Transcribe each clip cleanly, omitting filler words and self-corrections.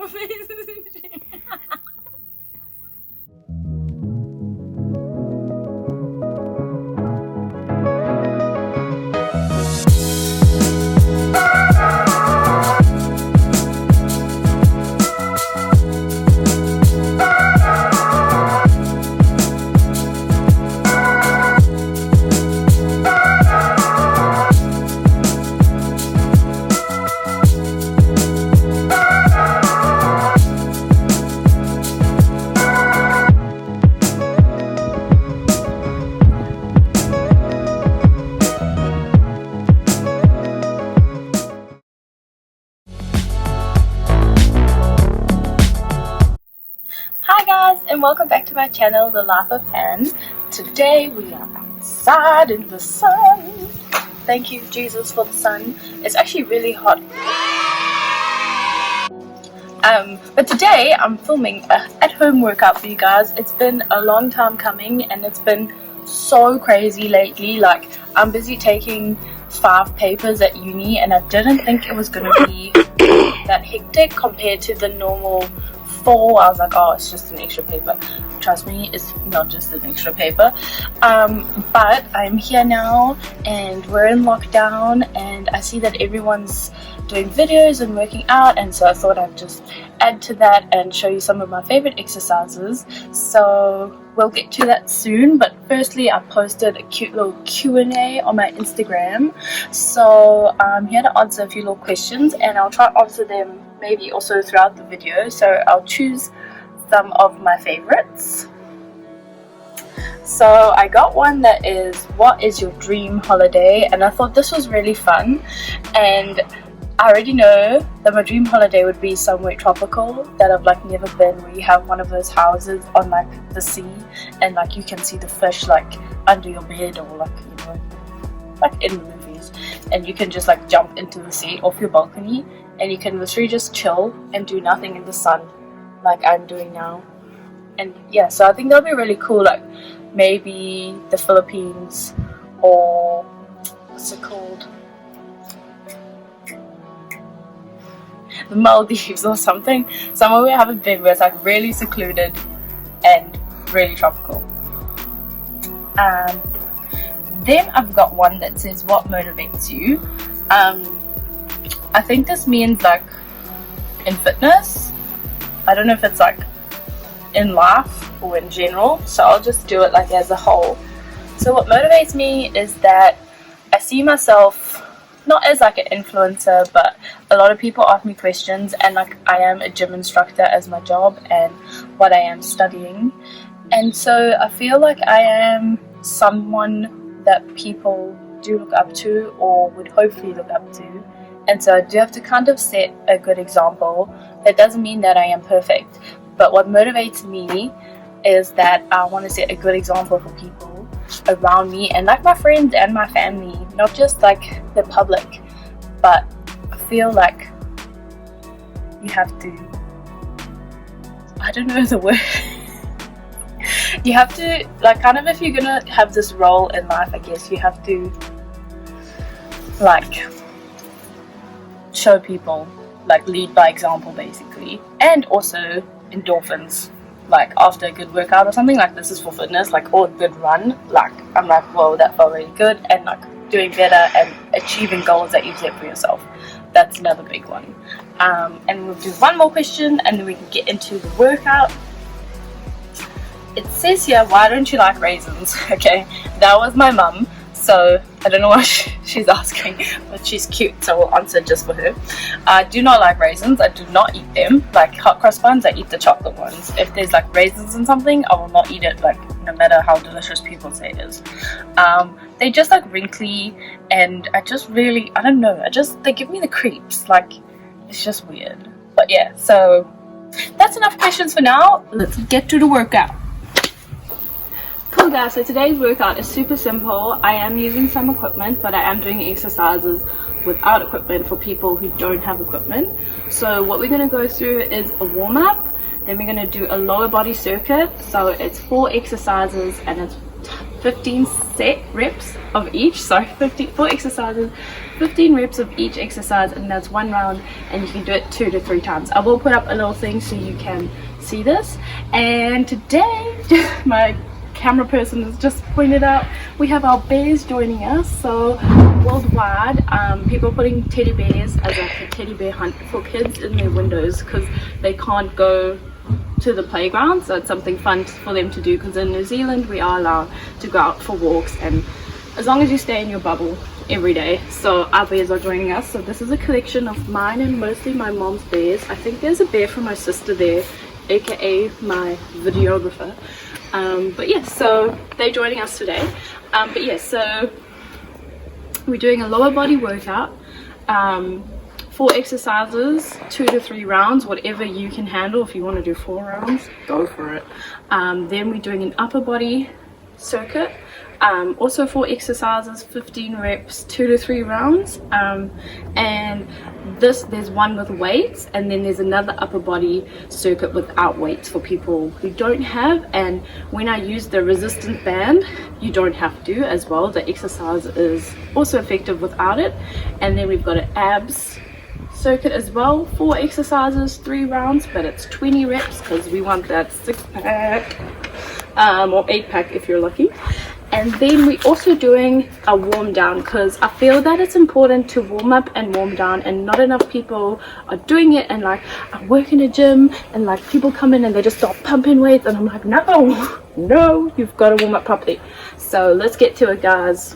my face is itching. And welcome back to my channel, The Life of Han. Today we are outside in the sun. Thank you, Jesus, for the sun. It's actually really hot. But today I'm filming an at-home workout for you guys. It's been a long time coming and it's been so crazy lately. Like, I'm busy taking 5 papers at uni and I didn't think it was going to be that hectic compared to the normal 4. I was like, oh, it's just an extra paper. Trust me, it's not just an extra paper. But I'm here now and we're in lockdown and I see that everyone's doing videos and working out, and so I thought I'd just add to that and show you some of my favorite exercises. So we'll get to that soon, but firstly I posted a cute little Q&A on my Instagram, so I'm here to answer a few little questions and I'll try to answer them maybe also throughout the video. So I'll choose some of my favorites. So I got one that is, what is your dream holiday? And I thought this was really fun, and I already know that my dream holiday would be somewhere tropical that I've like never been, where you have one of those houses on like the sea and like you can see the fish like under your bed, or like, you know, like in the movies, and you can just like jump into the sea off your balcony and you can literally just chill and do nothing in the sun like I'm doing now. And yeah, so I think that'll be really cool, like maybe the Philippines, or what's it called, the Maldives or something, somewhere we haven't been, where it's like really secluded and really tropical. Then I've got one that says, what motivates you? I think this means like in fitness. I don't know if it's like in life or in general, so I'll just do it like as a whole. So what motivates me is that I see myself not as like an influencer, but a lot of people ask me questions, and like I am a gym instructor as my job and what I am studying, and so I feel like I am someone that people do look up to or would hopefully look up to. And so I do have to kind of set a good example. That doesn't mean that I am perfect, but what motivates me is that I want to set a good example for people around me, and like my friends and my family, not just like the public, but I feel like you have to, I don't know the word, you have to like kind of, if you're gonna have this role in life, I guess you have to like show people, like lead by example basically. And also endorphins, like after a good workout or something, like this is for fitness, like, or a good run, like I'm like, whoa, that felt really good, and like doing better and achieving goals that you set for yourself. That's another big one. And we'll do one more question and then we can get into the workout. It says here, why don't you like raisins? Okay, that was my mum, so I don't know why she's asking, but she's cute, so we'll answer just for her. I do not like raisins. I do not eat them. Like hot cross buns, I eat the chocolate ones. If there's like raisins in something, I will not eat it, like no matter how delicious people say it is. They just like wrinkly, and I just really, I don't know, they give me the creeps. Like, it's just weird. But yeah, so that's enough questions for now. Let's get to the workout. Cool guys, so today's workout is super simple. I am using some equipment, but I am doing exercises without equipment for people who don't have equipment. So what we're going to go through is a warm-up, then we're going to do a lower body circuit. So it's 4 exercises and it's 15 set reps of each, sorry, 4 exercises, 15 reps of each exercise, and that's 1 round, and you can do it 2 to 3 times. I will put up a little thing so you can see this. And today, my camera person has just pointed out, we have our bears joining us. So worldwide, people are putting teddy bears as like a teddy bear hunt for kids in their windows because they can't go to the playground, so it's something fun for them to do, because in New Zealand we are allowed to go out for walks, and as long as you stay in your bubble every day. So our bears are joining us. So this is a collection of mine and mostly my mom's bears. I think there's a bear from my sister there, aka my videographer. But yeah, so they're joining us today. But yeah, so we're doing a lower body workout, 4 exercises, 2 to 3 rounds, whatever you can handle. If you want to do 4 rounds, go for it. Then we're doing an upper body circuit, also 4 exercises, 15 reps, 2 to 3 rounds. And there's one with weights, and then there's another upper body circuit without weights for people who don't have. And when I use the resistance band, you don't have to as well. The exercise is also effective without it. And then we've got an abs circuit as well, 4 exercises, 3 rounds, but it's 20 reps because we want that 6-pack or 8-pack if you're lucky. And then we're also doing a warm down, because I feel that it's important to warm up and warm down, and not enough people are doing it. And like, I work in a gym and like people come in and they just start pumping weights, and I'm like, no, you've got to warm up properly. So let's get to it, guys.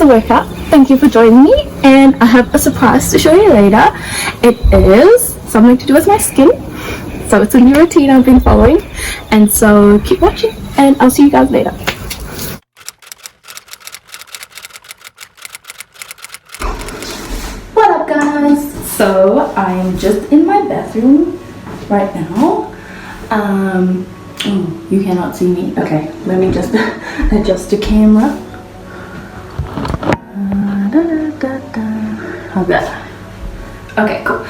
the workout. Thank you for joining me, and I have a surprise to show you later. It is something to do with my skin, so it's a new routine I've been following, and so keep watching and I'll see you guys later. What up guys? So I am just in my bathroom right now. Oh, you cannot see me. Okay, let me just adjust the camera. How's that? Okay, cool.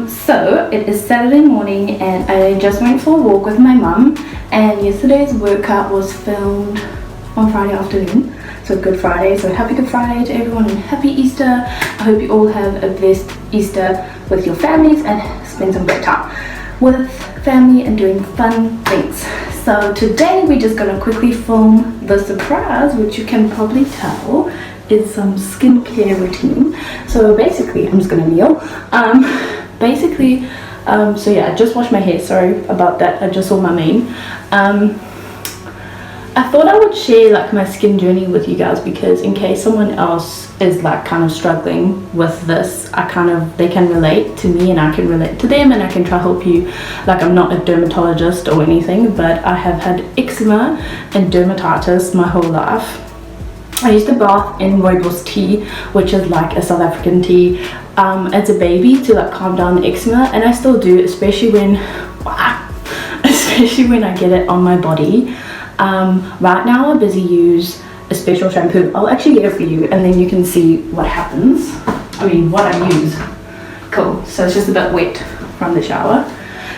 So it is Saturday morning and I just went for a walk with my mum, and yesterday's workout was filmed on Friday afternoon. So Good Friday, so happy Good Friday to everyone and happy Easter. I hope you all have a blessed Easter with your families and spend some great time with family and doing fun things. So today we're just gonna quickly film the surprise, which you can probably tell is some skincare routine. So basically, I'm just gonna kneel. So yeah, I just washed my hair, sorry about that, I just saw my mane. I thought I would share like my skin journey with you guys, because in case someone else is like kind of struggling with this, they can relate to me and I can relate to them, and I can try to help you. Like, I'm not a dermatologist or anything, but I have had eczema and dermatitis my whole life. I used to bath in rooibos tea, which is like a South African tea, as a baby to like calm down the eczema, and I still do, especially when I get it on my body. Right now I busy use a special shampoo. I'll actually get it for you and then you can see what happens. What I use. Cool, so it's just a bit wet from the shower.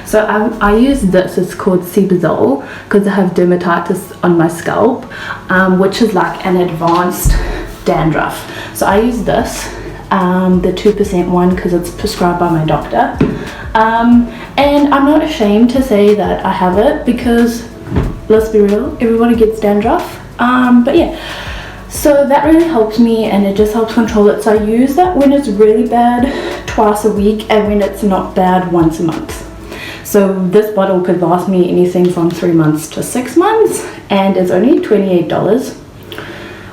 So I use this, it's called Cebazole, because I have dermatitis on my scalp, which is like an advanced dandruff. So I use this, the 2% one, because it's prescribed by my doctor. And I'm not ashamed to say that I have it, because let's be real, everybody gets dandruff. But yeah, so that really helps me and it just helps control it. So I use that when it's really bad twice a week, and when it's not bad, once a month. So this bottle could last me anything from 3 months to 6 months, and it's only $28,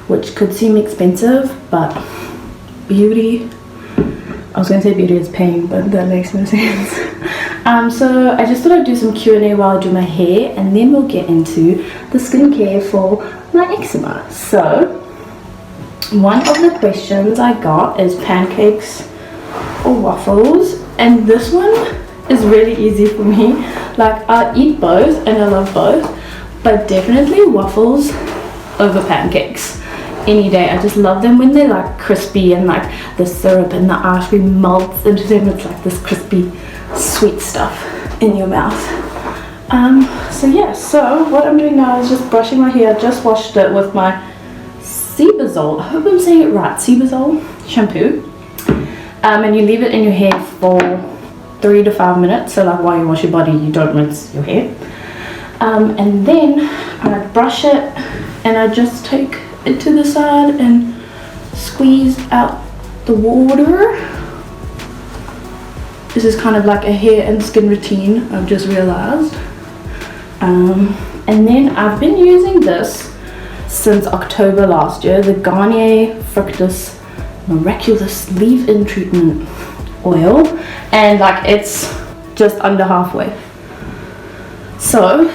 which could seem expensive, but beauty, I was going to say beauty is pain, but that makes no sense. So I just thought I'd do some Q&A while I do my hair, and then we'll get into the skincare for my eczema. So one of the questions I got is pancakes or waffles, and this one is really easy for me. Like, I eat both and I love both, but definitely waffles over pancakes any day. I just love them when they're like crispy and like the syrup and the ice cream melts into them. It's like this crispy sweet stuff in your mouth. So yeah, so what I'm doing now is just brushing my hair. I just washed it with my Cebazole, I hope I'm saying it right, Cebazole shampoo. And you leave it in your hair for 3 to 5 minutes, so like while you wash your body you don't rinse your hair. And then I brush it and I just take it to the side and squeeze out the water. This is kind of like a hair and skin routine, I've just realized. And then I've been using this since October last year, the Garnier Fructis Miraculous Leave-In Treatment Oil, and like it's just under halfway. So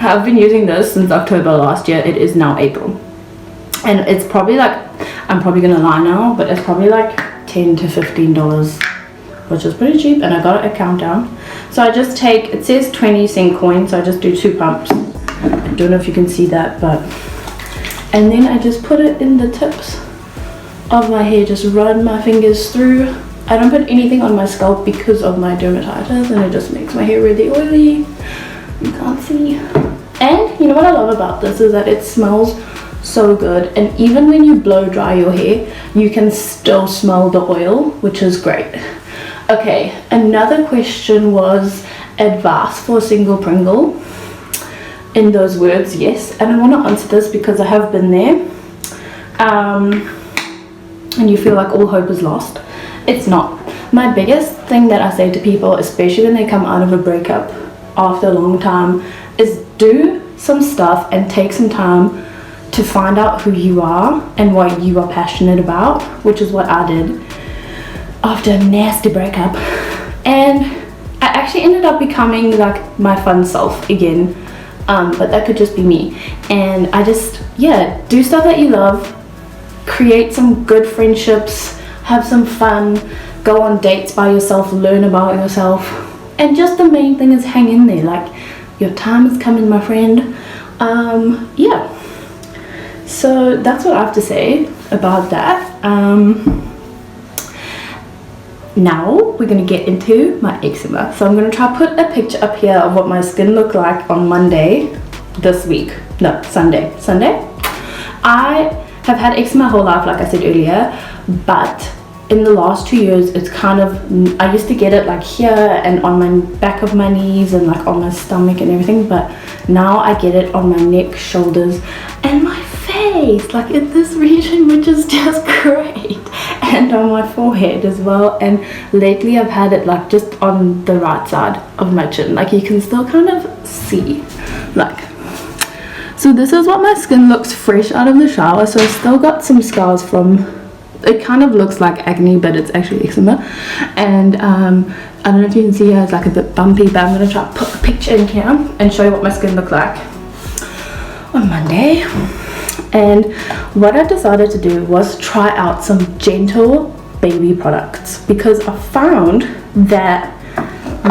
I've been using this since October last year. It is now April, and it's probably like, I'm probably gonna lie now, but it's probably like $10 to $15, which is pretty cheap, and I got it at Countdown. So I just take, it says 20-cent coin, so I just do 2 pumps. I don't know if you can see that, but, and then I just put it in the tips of my hair, just run my fingers through. I don't put anything on my scalp because of my dermatitis, and it just makes my hair really oily. You can't see. And you know what I love about this is that it smells so good, and even when you blow dry your hair you can still smell the oil, which is great. Okay, another question was advice for a single Pringle. In those words, yes, and I want to answer this because I have been there. And you feel like all hope is lost. It's not. My biggest thing that I say to people, especially when they come out of a breakup after a long time, is do some stuff and take some time to find out who you are and what you are passionate about, which is what I did after a nasty breakup. And I actually ended up becoming like my fun self again, but that could just be me. And I just, yeah, do stuff that you love, create some good friendships, have some fun, go on dates by yourself, learn about yourself, and just the main thing is hang in there. Like, your time is coming, my friend. Yeah, so that's what I have to say about that. Now we're gonna get into my eczema. So I'm gonna try to put a picture up here of what my skin looked like on Monday this week. No, Sunday. I have had eczema my whole life, like I said earlier, but in the last 2 years it's kind of, I used to get it like here and on my back of my knees and like on my stomach and everything, but now I get it on my neck, shoulders, and my face, like in this region, which is just great, and on my forehead as well. And lately I've had it like just on the right side of my chin, like you can still kind of see, like. So this is what my skin looks fresh out of the shower. So I've still got some scars from, it kind of looks like acne, but it's actually eczema. And I don't know if you can see here, it's like a bit bumpy, but I'm going to try to put a picture in here and show you what my skin looked like on Monday. And what I decided to do was try out some gentle baby products, because I found that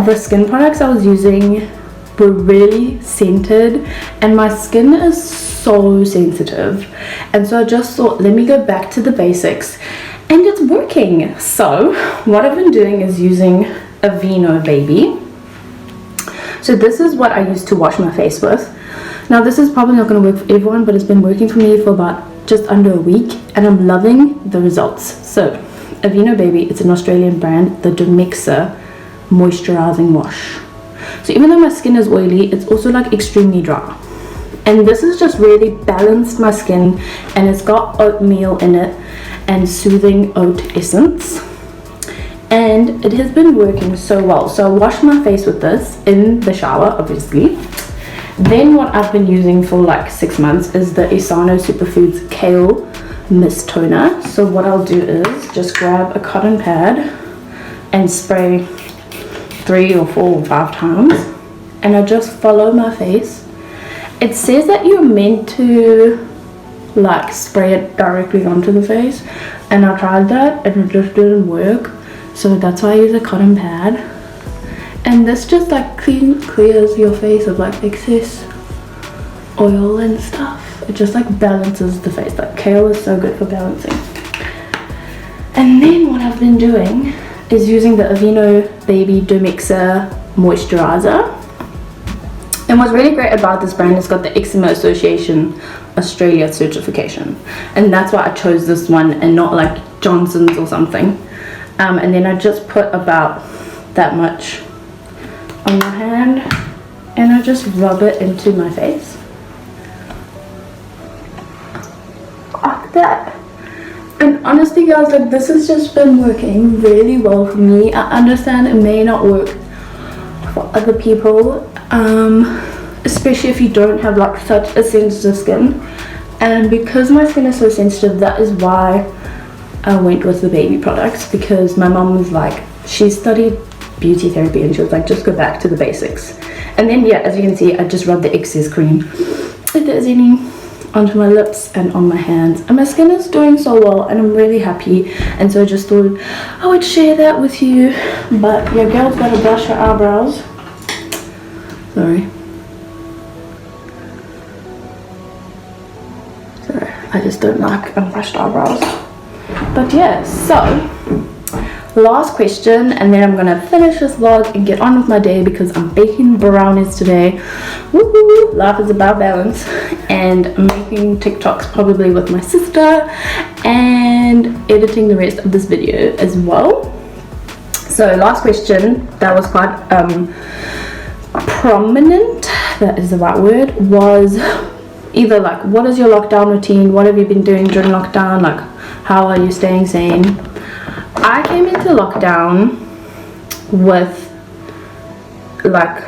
the skin products I was using were really scented and my skin is so sensitive, and so I just thought, let me go back to the basics, and it's working. So what I've been doing is using Aveeno Baby. So this is what I used to wash my face with. Now this is probably not going to work for everyone, but it's been working for me for about just under a week and I'm loving the results. So Aveeno Baby, it's an Australian brand, the DUMBBEL moisturizing wash. So even though my skin is oily, it's also like extremely dry. And this has just really balanced my skin, and it's got oatmeal in it and soothing oat essence. And it has been working so well. So I wash my face with this in the shower, obviously. Then what I've been using for like 6 months is the Isano Superfoods Kale Mist Toner. So what I'll do is just grab a cotton pad and spray 3 or 4 or 5 times, and I just follow my face. It says that you're meant to like spray it directly onto the face, and I tried that and it just didn't work, so that's why I use a cotton pad. And this just like clears your face of like excess oil and stuff. It just like balances the face. Like kale is so good for balancing. And then what I've been doing is using the Aveeno Baby DUMBBEL moisturizer. And what's really great about this brand is it's got the Eczema Association Australia certification, and that's why I chose this one and not like Johnson's or something. And then I just put about that much on my hand and I just rub it into my face like that. And honestly guys, like this has just been working really well for me. I understand it may not work for other people, especially if you don't have like such a sensitive skin. And because my skin is so sensitive, that is why I went with the baby products, because my mom was like, she studied beauty therapy and she was like, just go back to the basics. And then yeah, as you can see, I just rubbed the excess cream, if there's any, onto my lips and on my hands, and my skin is doing so well and I'm really happy. And so I just thought I would share that with you. But your girl's gotta brush her eyebrows. Sorry, I just don't like unbrushed eyebrows. But yeah, so last question, and then I'm gonna finish this vlog and get on with my day because I'm baking brownies today. Woohoo! Life is about balance. And I'm making TikToks probably with my sister and editing the rest of this video as well. So last question, that was quite prominent, that is the right word, was either like, what is your lockdown routine? What have you been doing during lockdown? Like, how are you staying sane? I came into lockdown with like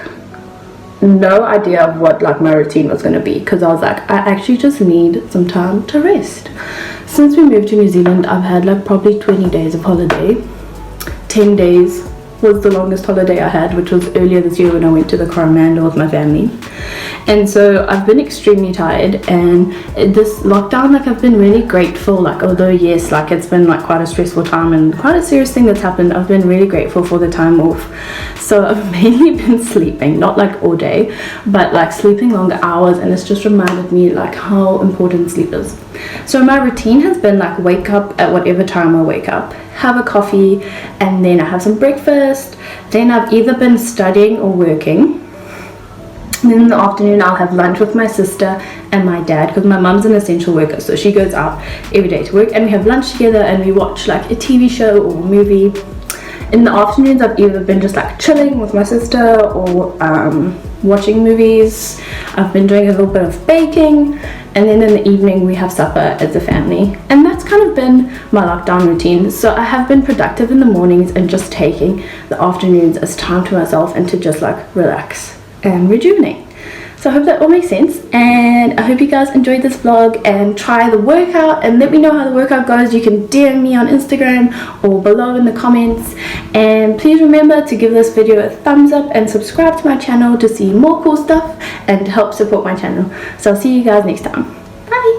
no idea of what like my routine was going to be, because I was like, I actually just need some time to rest. Since we moved to New Zealand, I've had like probably 20 days of holiday. 10 days was the longest holiday I had, which was earlier this year when I went to the Commandos with my family. And so I've been extremely tired, and this lockdown, like, I've been really grateful, like, although yes, like, it's been like quite a stressful time and quite a serious thing that's happened, I've been really grateful for the time off. So I've mainly been sleeping, not like all day, but like sleeping longer hours, and it's just reminded me like how important sleep is. So my routine has been like wake up at whatever time I wake up, have a coffee, and then I have some breakfast. Then I've either been studying or working. And then in the afternoon I'll have lunch with my sister and my dad, because my mum's an essential worker, so she goes out every day to work, and we have lunch together and we watch like a TV show or a movie. In the afternoons I've either been just like chilling with my sister or watching movies. I've been doing a little bit of baking, and then in the evening we have supper as a family. And that's kind of been my lockdown routine. So I have been productive in the mornings and just taking the afternoons as time to myself and to just like relax and rejuvenate. So I hope that all makes sense, and I hope you guys enjoyed this vlog and try the workout, and let me know how the workout goes. You can DM me on Instagram or below in the comments, and please remember to give this video a thumbs up and subscribe to my channel to see more cool stuff and help support my channel. So I'll see you guys next time. Bye.